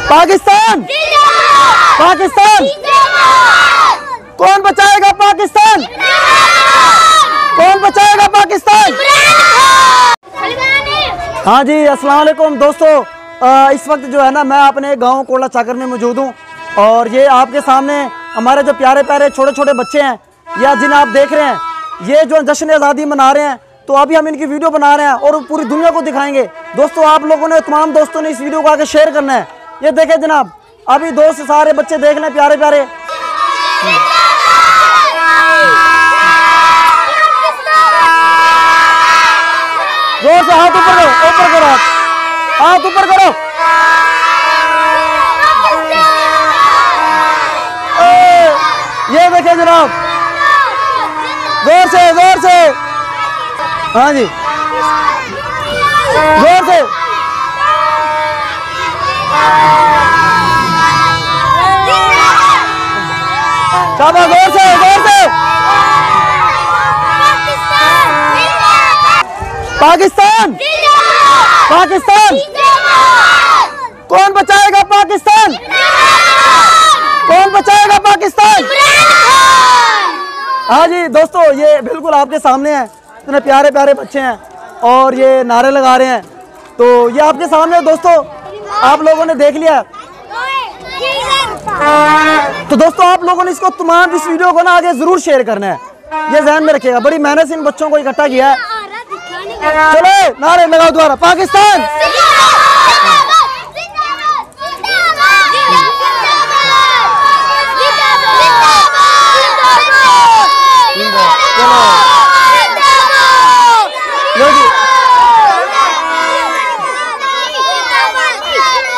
पाकिस्तान, पाकिस्तान, कौन बचाएगा पाकिस्तान, कौन बचाएगा पाकिस्तान। हाँ जी, अस्सलाम वालेकुम दोस्तों। इस वक्त जो है ना, मैं अपने गांव कोला चाकर में मौजूद हूँ और ये आपके सामने हमारे जो प्यारे प्यारे छोटे छोटे बच्चे हैं या जिन्हें आप देख रहे हैं, ये जो जश्न आज़ादी मना रहे हैं, तो अभी हम इनकी वीडियो बना रहे हैं और पूरी दुनिया को दिखाएंगे। दोस्तों, आप लोगों ने, तमाम दोस्तों ने इस वीडियो को आगे शेयर करना है। ये देखें जनाब, अभी दोस्त सारे बच्चे देख लें, प्यारे प्यारे। जोर से हाथ ऊपर करो, ऊपर करो, हाथ ऊपर करो। ये देखें जनाब, जोर से, जोर से। हाँ जी, जोर से। शाबाश, जोर से, जोर से। पाकिस्तान, पाकिस्तान, कौन बचाएगा पाकिस्तान, कौन बचाएगा पाकिस्तान। हाँ जी दोस्तों, ये बिल्कुल आपके सामने है, इतने प्यारे प्यारे बच्चे हैं और ये नारे लगा रहे हैं। तो ये आपके सामने है दोस्तों, आप लोगों ने देख लिया। तो दोस्तों, आप लोगों ने इसको, तमाम इस वीडियो को ना आगे जरूर शेयर करना है, ये ध्यान में रखिएगा। बड़ी मेहनत से इन बच्चों को इकट्ठा किया है। चलो नारे लगाओ दोबारा, पाकिस्तान।